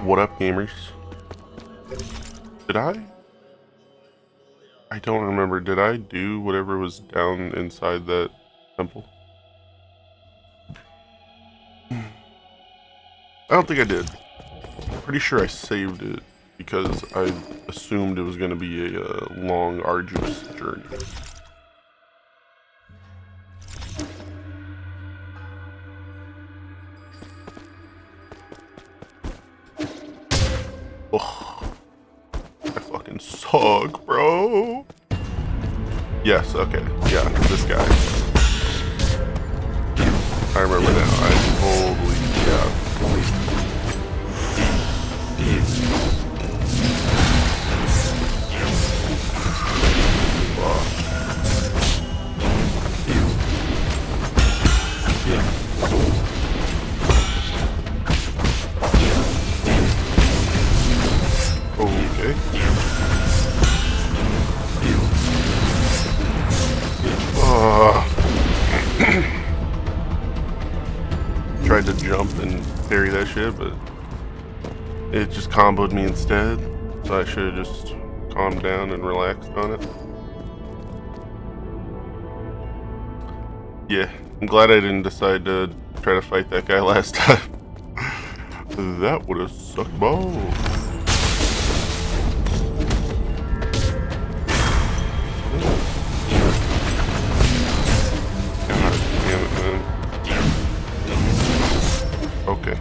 What up, gamers? Did I don't remember. Did I do whatever was down inside that temple? I don't think I did. Pretty sure I saved it because I assumed it was going to be a long, arduous journey. Ugh. I fucking suck, bro. Yes, okay. Yeah, this guy. I remember now. I totally, yeah. Okay. Tried to jump and parry that shit, but it just comboed me instead. So I should have just calmed down and relaxed on it. Yeah, I'm glad I didn't decide to try to fight that guy last time. That would have sucked balls. God damn it, man. Okay.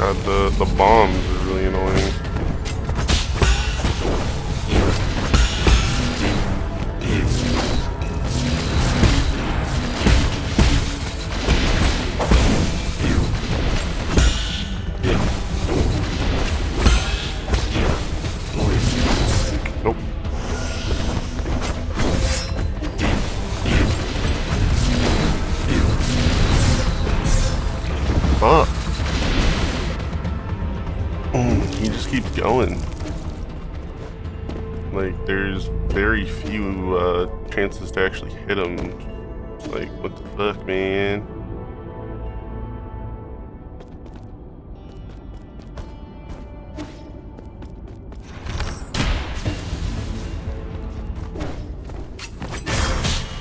God, the bombs are really annoying. Nope. Fuck. He just keeps going. Like, there's very few chances to actually hit him. It's like, what the fuck, man?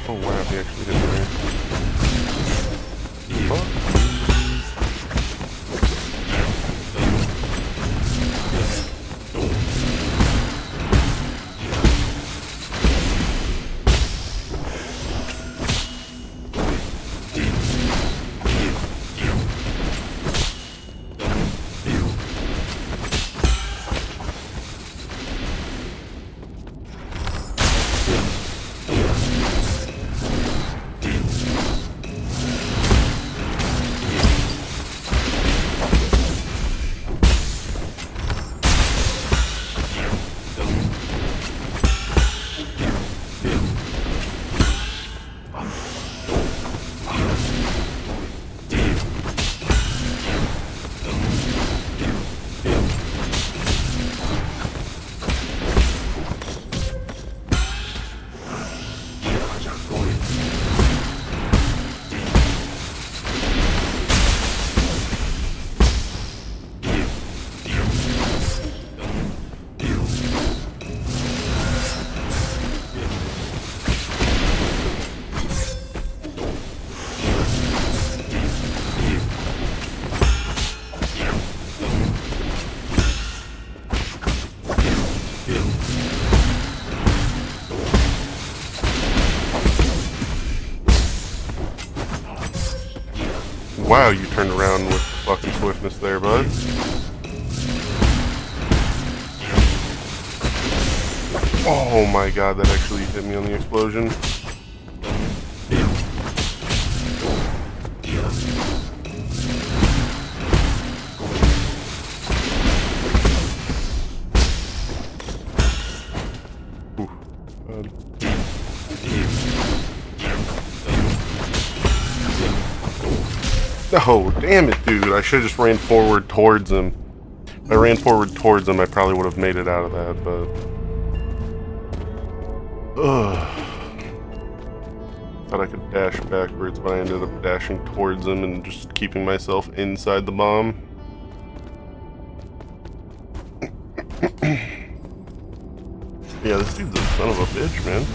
Oh wow, he actually hit me. Fuck. Wow, you turned around with fucking swiftness there, bud. Oh my god, that actually hit me on the explosion. Ooh, oh, damn it, dude. I should have just ran forward towards him. If I ran forward towards him, I probably would have made it out of that, but... Ugh. Thought I could dash backwards, but I ended up dashing towards him and just keeping myself inside the bomb. Yeah, this dude's a son of a bitch, man.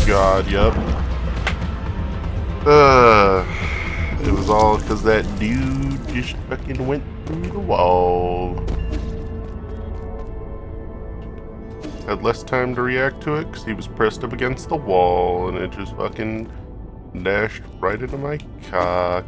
God, yep. It was all because that dude just fucking went through the wall. Had less time to react to it because he was pressed up against the wall and it just fucking dashed right into my cock.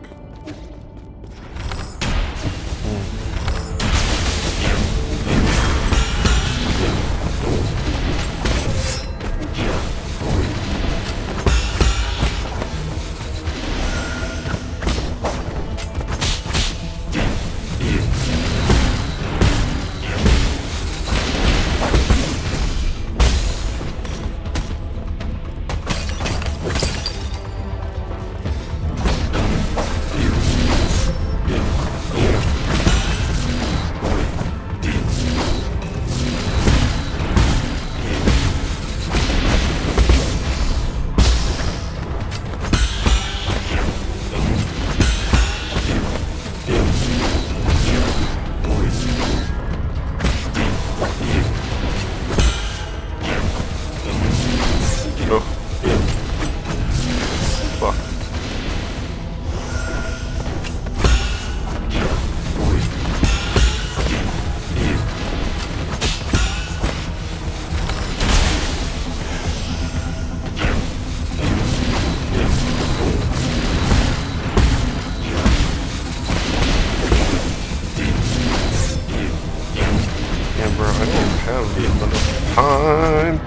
Time.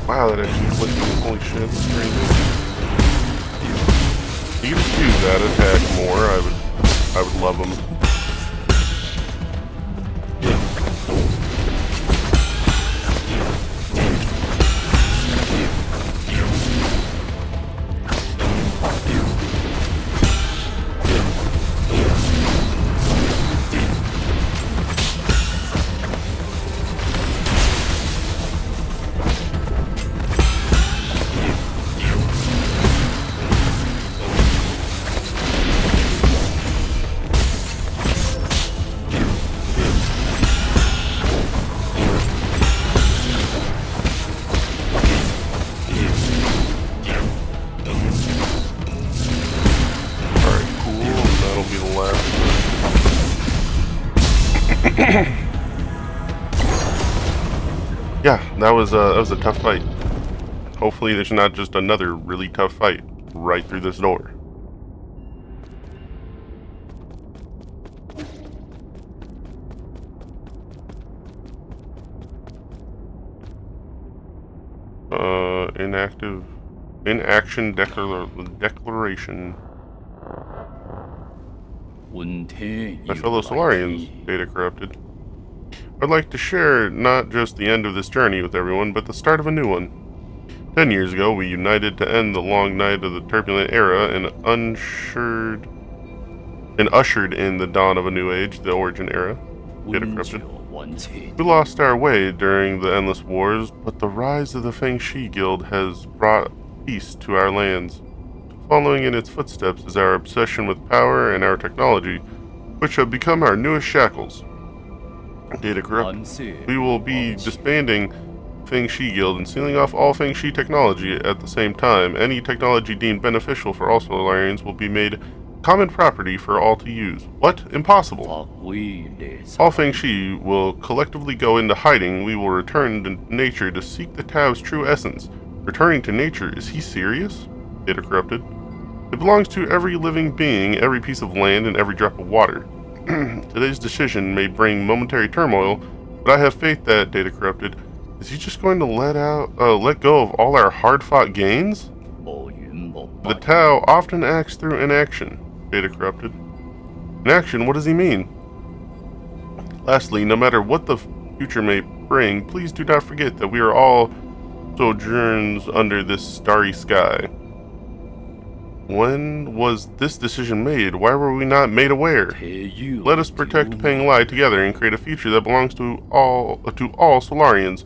Wow, that actually clicked me. Holy shit, that's crazy. If you could just use that attack more, I would love them. Yeah, that was a tough fight. Hopefully there's not just another really tough fight right through this door. Inaction declaration. My fellow Solarians, data corrupted. I'd like to share not just the end of this journey with everyone, but the start of a new one. 10 years ago, we united to end the long night of the turbulent era and and ushered in the dawn of a new age, the Origin Era. Data corrupted. We lost our way during the endless wars, but the rise of the Feng-Shi Guild has brought peace to our lands. Following in its footsteps is our obsession with power and our technology, which have become our newest shackles. Data corrupt. We will be disbanding Feng-Shi Guild and sealing off all Feng-Shi technology at the same time. Any technology deemed beneficial for all Solarians will be made common property for all to use. What? Impossible. All Feng-Shi will collectively go into hiding. We will return to nature to seek the Tao's true essence. Returning to nature? Is he serious? Data corrupted. It belongs to every living being, every piece of land, and every drop of water. Today's decision may bring momentary turmoil, but I have faith that, Data corrupted, is he just going to let go of all our hard-fought gains? The Tao often acts through inaction. Data corrupted. Inaction? What does he mean? Lastly, no matter what the future may bring, please do not forget that we are all sojourners under this starry sky. When was this decision made? Why were we not made aware? Let us protect Peng Lai together and create a future that belongs to all Solarians.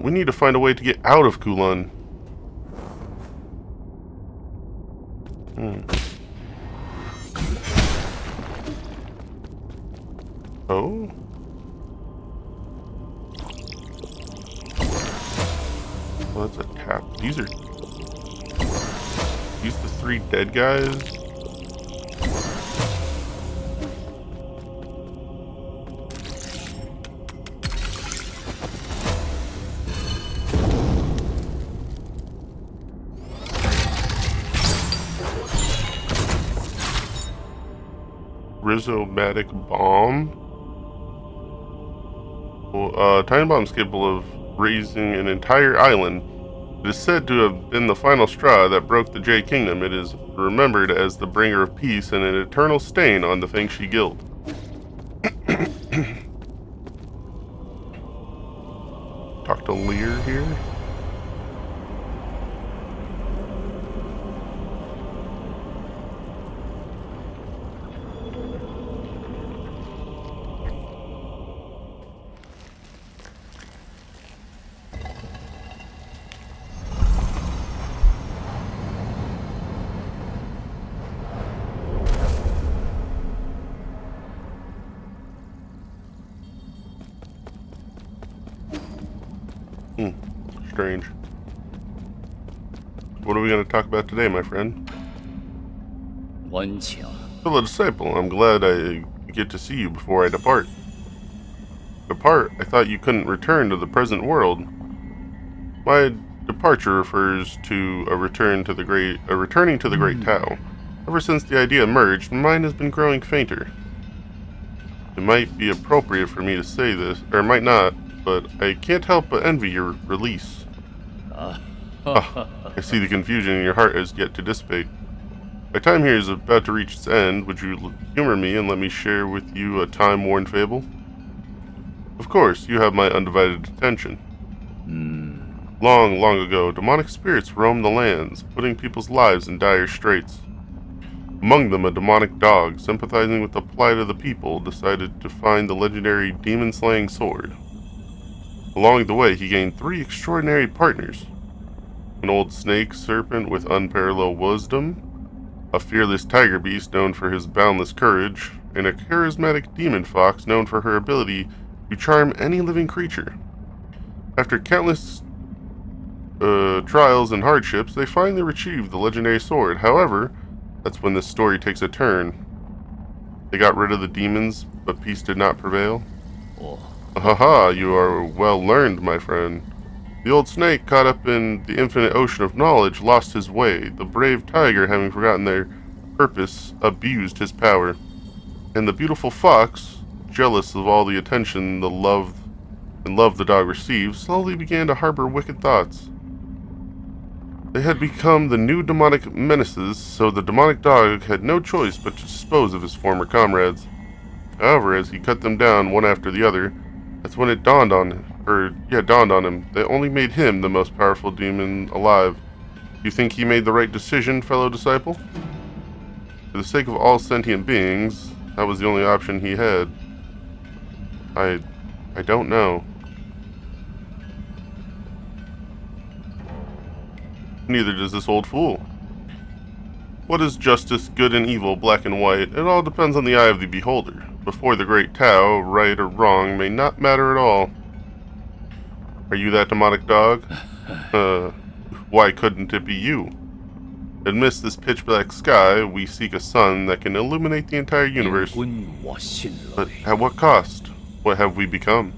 We need to find a way to get out of Kulon. Oh? Well, that's a tap. These the 3 dead guys? Rhizomatic bomb? Time bomb is capable of raising an entire island. It is said to have been the final straw that broke the Jade Kingdom. It is remembered as the bringer of peace and an eternal stain on the Feng-Shi Guild. Talk to Lear here. Strange. What are we going to talk about today, my friend? Fellow disciple, I'm glad I get to see you before I depart. Depart? I thought you couldn't return to the present world. My departure refers to returning to the great Tao. Ever since the idea emerged, my mind has been growing fainter. It might be appropriate for me to say this, or it might not, but I can't help but envy your release. I see the confusion in your heart has yet to dissipate. My time here is about to reach its end. Would you humor me and let me share with you a time-worn fable? Of course, you have my undivided attention. Long, long ago, demonic spirits roamed the lands, putting people's lives in dire straits. Among them, a demonic dog, sympathizing with the plight of the people, decided to find the legendary demon-slaying sword. Along the way, he gained 3 extraordinary partners. An old snake serpent with unparalleled wisdom, a fearless tiger beast known for his boundless courage, and a charismatic demon fox known for her ability to charm any living creature. After countless trials and hardships, they finally retrieved the legendary sword. However, that's when the story takes a turn. They got rid of the demons, but peace did not prevail. Haha, you are well learned, my friend. The old snake, caught up in the infinite ocean of knowledge, lost his way. The brave tiger, having forgotten their purpose, abused his power. And the beautiful fox, jealous of all the attention the love the dog received, slowly began to harbor wicked thoughts. They had become the new demonic menaces, so the demonic dog had no choice but to dispose of his former comrades. However, as he cut them down one after the other, that's when it dawned on him. They only made him the most powerful demon alive. Do you think he made the right decision, fellow disciple? For the sake of all sentient beings, that was the only option he had. I don't know. Neither does this old fool. What is justice, good and evil, black and white? It all depends on the eye of the beholder. Before the great Tao, right or wrong may not matter at all. Are you that demonic dog? Why couldn't it be you? Amidst this pitch-black sky, we seek a sun that can illuminate the entire universe. But at what cost? What have we become?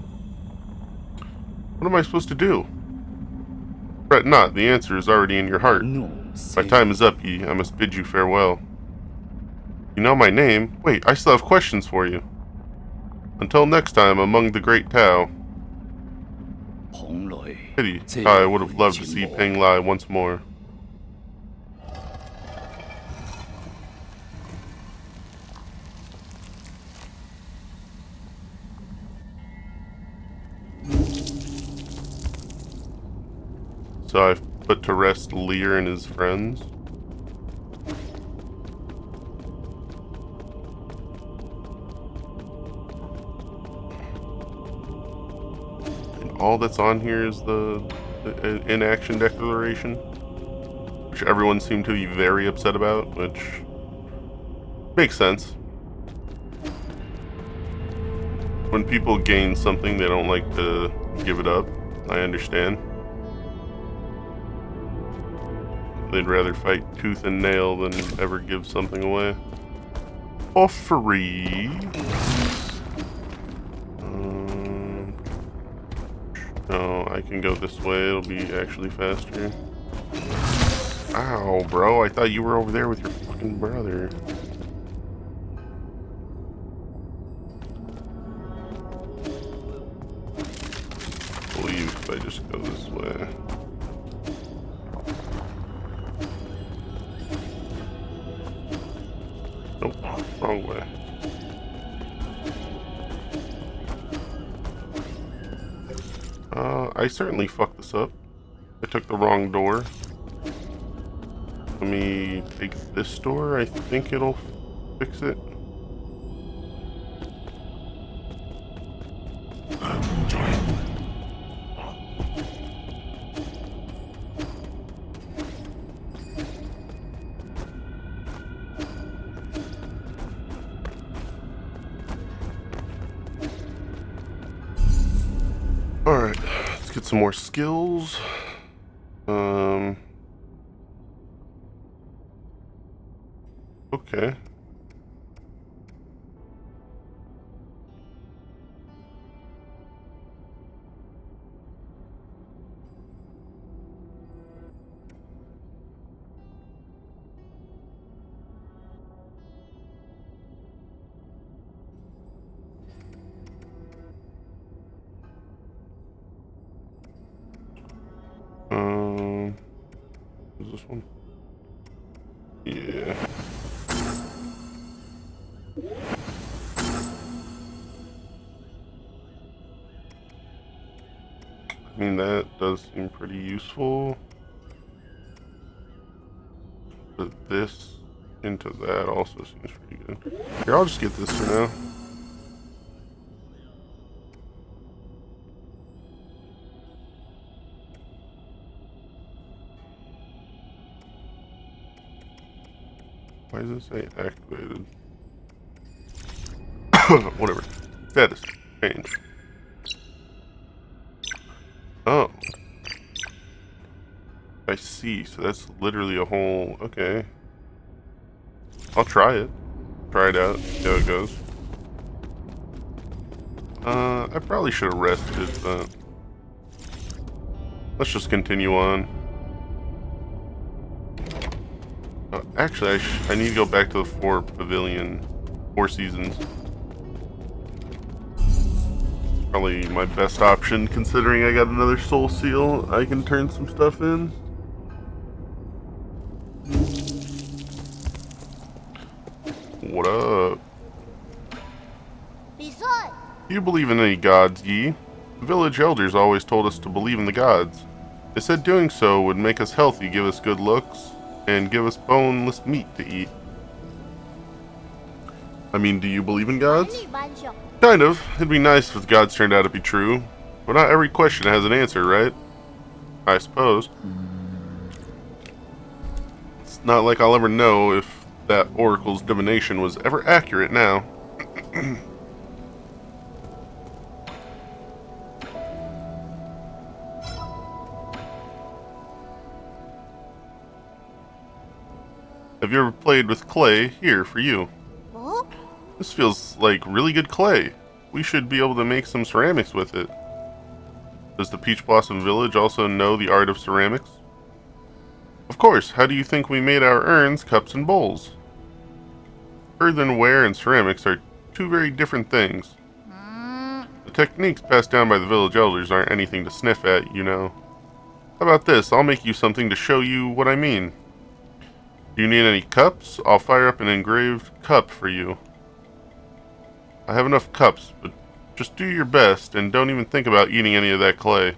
What am I supposed to do? Fret not, the answer is already in your heart. My time is up, Yi. I must bid you farewell. You know my name? Wait, I still have questions for you. Until next time, among the great Tao. Pity, I would have loved to see Peng Lai once more. So I've put to rest Lear and his friends. And all that's on here is the inaction declaration, which everyone seemed to be very upset about, which makes sense. When people gain something, they don't like to give it up. I understand. They'd rather fight tooth and nail than ever give something away. For free. No, I can go this way. It'll be actually faster. Ow, bro. I thought you were over there with your fucking brother. Leave if I just go this way. Nope, wrong way. I certainly fucked this up. I took the wrong door. Let me take this door. I think it'll fix it. Alright, let's get some more skills. Okay. Is this one? Yeah. I mean, that does seem pretty useful. But this into that also seems pretty good. Here, I'll just get this for now. Why does it say activated? Whatever. Status. Change. Oh. I see. So that's literally a whole... Okay. I'll try it. Try it out. See how it goes. I probably should have rested, but... Let's just continue on. Actually, I need to go back to the Four Seasons. Probably my best option, considering I got another soul seal. I can turn some stuff in. What up? Do you believe in any gods, Yi? The village elders always told us to believe in the gods. They said doing so would make us healthy, give us good looks, and give us boneless meat to eat. I mean, do you believe in gods? Kind of. It'd be nice if the gods turned out to be true. But not every question has an answer, right? I suppose. It's not like I'll ever know if that oracle's divination was ever accurate now. Have you ever played with clay? Here, for you. This feels like really good clay. We should be able to make some ceramics with it. Does the Peach Blossom Village also know the art of ceramics? Of course. How do you think we made our urns, cups, and bowls? Earthenware and ceramics are two very different things. The techniques passed down by the village elders aren't anything to sniff at, you know. How about this? I'll make you something to show you what I mean. Do you need any cups? I'll fire up an engraved cup for you. I have enough cups, but just do your best and don't even think about eating any of that clay.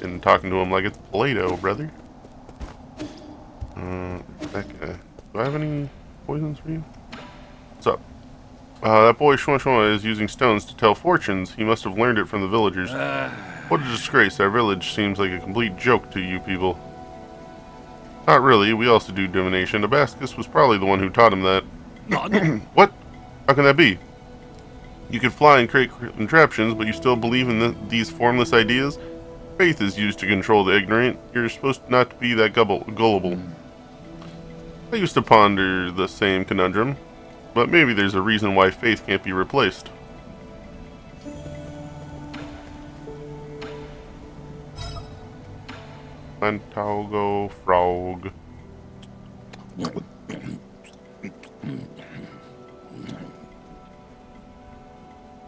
And talking to him like it's Play-Doh, brother. That guy. Do I have any poisons for you? What's up? That boy Shuan is using stones to tell fortunes. He must have learned it from the villagers. What a disgrace. Our village seems like a complete joke to you people. Not really. We also do divination. Abascus was probably the one who taught him that. What? How can that be? You can fly and create contraptions, but you still believe in these formless ideas? Faith is used to control the ignorant. You're supposed not to be that gullible. I used to ponder the same conundrum, but maybe there's a reason why faith can't be replaced. Plantago frog.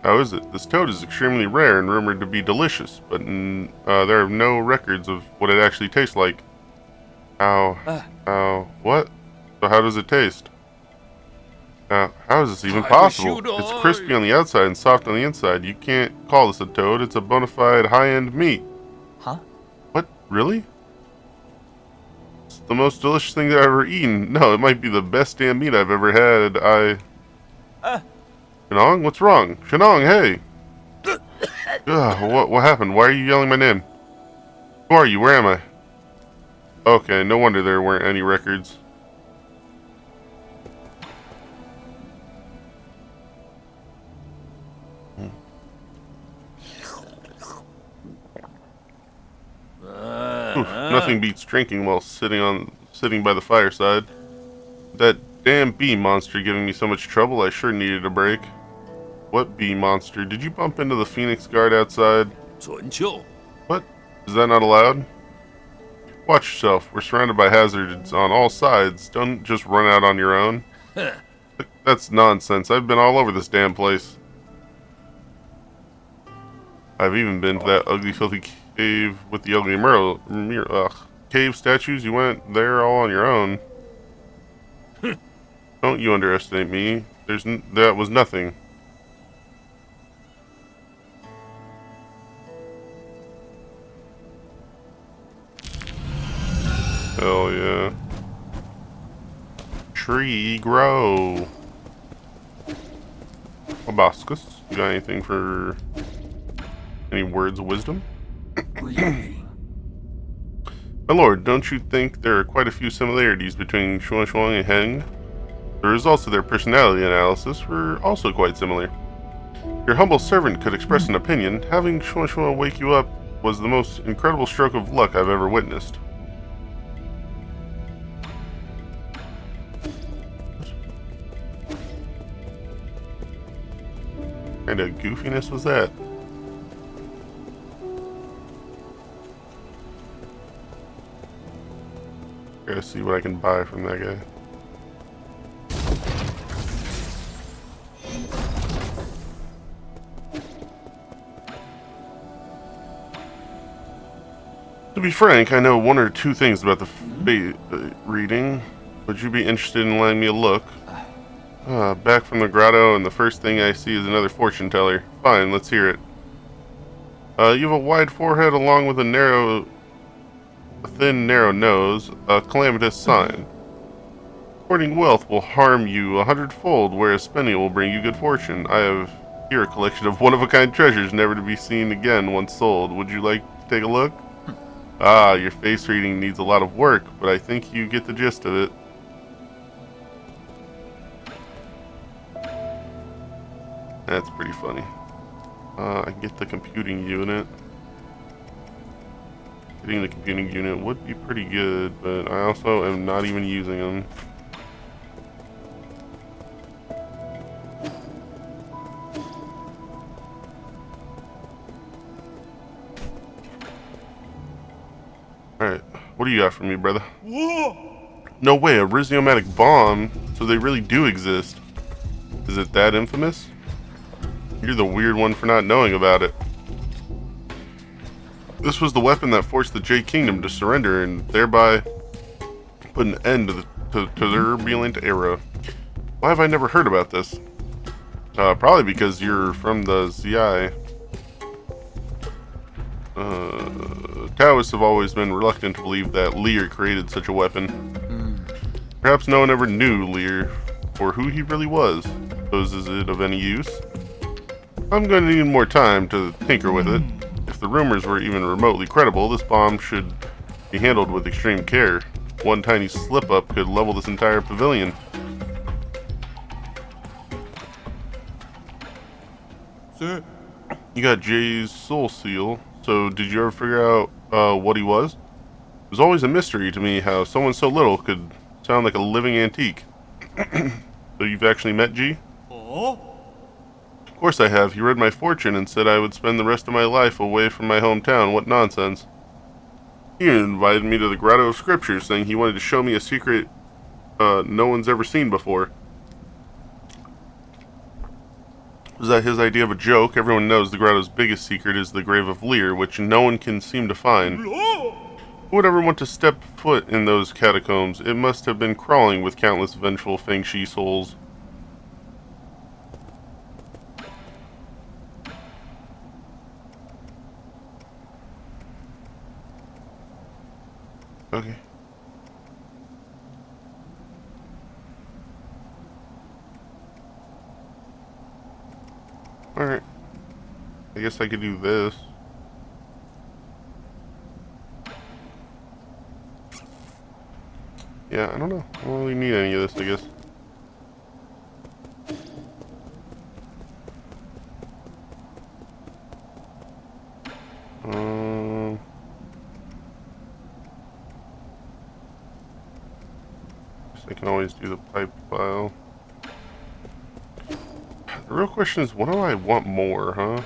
How is it? This toad is extremely rare and rumored to be delicious, but there are no records of what it actually tastes like. What? So how does it taste? How is this even possible? It's crispy on the outside and soft on the inside. You can't call this a toad. It's a bona fide high-end meat. Huh? What? Really? It's the most delicious thing I've ever eaten. No, it might be the best damn meat I've ever had. Shenong? What's wrong? Shenong, hey! What happened? Why are you yelling my name? Who are you? Where am I? Okay, no wonder there weren't any records. Nothing beats drinking while sitting by the fireside. That damn bee monster giving me so much trouble, I sure needed a break. What bee monster? Did you bump into the Phoenix Guard outside? What? Is that not allowed? Watch yourself. We're surrounded by hazards on all sides. Don't just run out on your own. That's nonsense. I've been all over this damn place. I've even been to that ugly, filthy cave with the ugly cave statues. You went there all on your own. Don't you underestimate me. That was nothing. Hell yeah. Tree grow. Abascus, you got anything for any words of wisdom? My lord, don't you think there are quite a few similarities between Shuang and Heng? The results of their personality analysis were also quite similar. Your humble servant could express an opinion. Having Shuang wake you up was the most incredible stroke of luck I've ever witnessed. What kind of goofiness was that? Gotta see what I can buy from that guy. To be frank, I know one or two things about the fate reading. Would you be interested in letting me a look? Back from the grotto, and the first thing I see is another fortune teller. Fine, let's hear it. You have a wide forehead along with a thin, narrow nose, a calamitous sign. Hoarding wealth will harm you 100-fold, whereas spending it will bring you good fortune. I have here a collection of one-of-a-kind treasures never to be seen again once sold. Would you like to take a look? Ah, your face reading needs a lot of work, but I think you get the gist of it. That's pretty funny. I can get the computing unit. Getting the computing unit would be pretty good, but I also am not even using them. Alright, what do you got for me, brother? No way, a rhizomatic bomb? So they really do exist. Is it that infamous? You're the weird one for not knowing about it. This was the weapon that forced the Jade Kingdom to surrender and thereby put an end to the turbulent era. Why have I never heard about this? Probably because you're from the ZI. Taoists have always been reluctant to believe that Lear created such a weapon. Perhaps no one ever knew Lear, or who he really was. Suppose is it of any use? I'm going to need more time to tinker with it. If the rumors were even remotely credible, this bomb should be handled with extreme care. One tiny slip-up could level this entire pavilion. Sir? You got Jay's soul seal, so did you ever figure out what he was? It was always a mystery to me how someone so little could sound like a living antique. So you've actually met G? Oh? Of course I have. He read my fortune and said I would spend the rest of my life away from my hometown. What nonsense. He invited me to the Grotto of Scripture, saying he wanted to show me a secret no one's ever seen before. Was that his idea of a joke? Everyone knows the Grotto's biggest secret is the grave of Lear, which no one can seem to find. Who would ever want to step foot in those catacombs? It must have been crawling with countless vengeful Feng Shi souls. Okay. Alright. I guess I could do this. Yeah, I don't know. I don't really need any of this, I guess. I can always do the pipe file. The real question is, what do I want more, huh?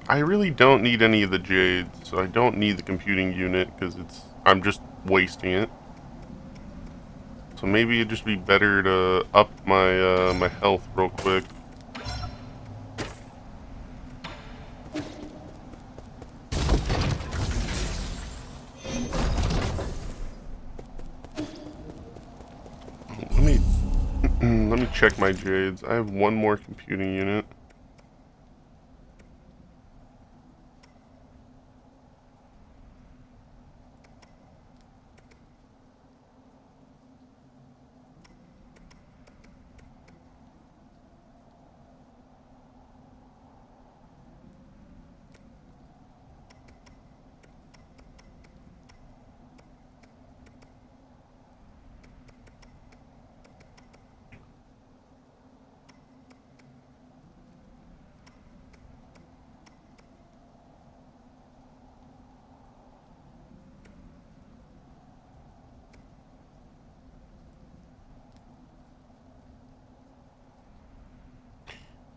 I really don't need any of the jades, so I don't need the computing unit, because I'm just wasting it. So maybe it'd just be better to up my, my health real quick. Let me check my jades. I have one more computing unit.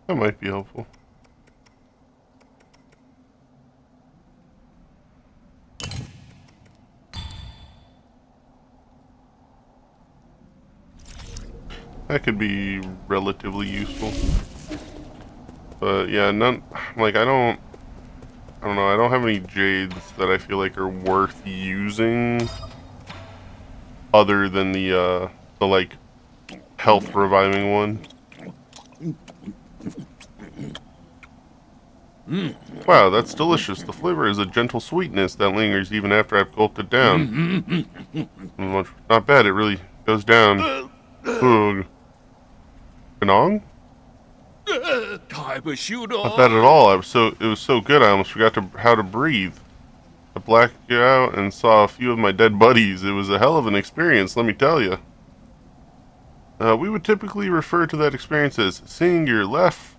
That might be helpful. That could be relatively useful. But yeah, like I don't know, I don't have any jades that I feel like are worth using other than the like health reviving one. Wow, that's delicious. The flavor is a gentle sweetness that lingers even after I've gulped it down. Not bad, it really Goes down. Ugh. Kanong? Not that at all. It was so good I almost forgot how to breathe. I blacked out and saw a few of my dead buddies. It was a hell of an experience, let me tell you. We would typically refer to that experience as seeing your life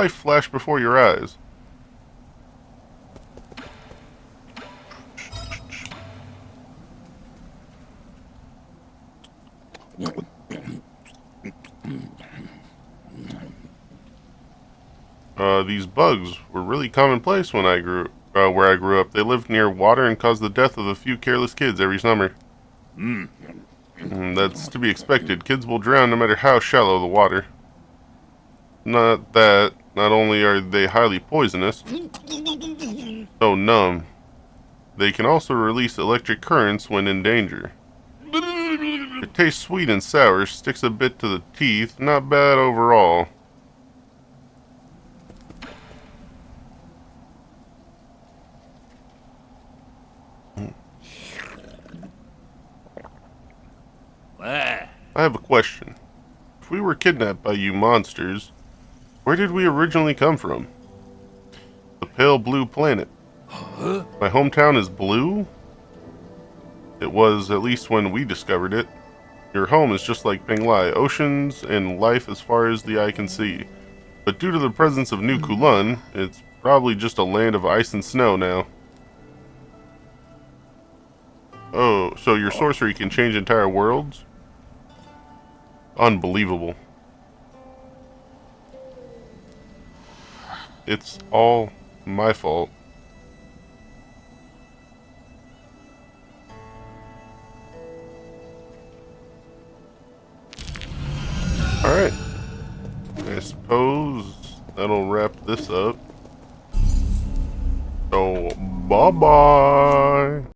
flash before your eyes. These bugs were really commonplace when where I grew up. They lived near water and caused the death of a few careless kids every summer. That's to be expected. Kids will drown no matter how shallow the water. Not only are they highly poisonous, so numb, they can also release electric currents when in danger. It tastes sweet and sour, sticks a bit to the teeth, not bad overall. I have a question. If we were kidnapped by you monsters, where did we originally come from? The pale blue planet. My hometown is blue? It was, at least when we discovered it. Your home is just like Penglai, oceans and life as far as the eye can see. But due to the presence of New Kulan, it's probably just a land of ice and snow now. Oh, so your sorcery can change entire worlds? Unbelievable. It's all my fault. Alright. I suppose that'll wrap this up. So, bye-bye.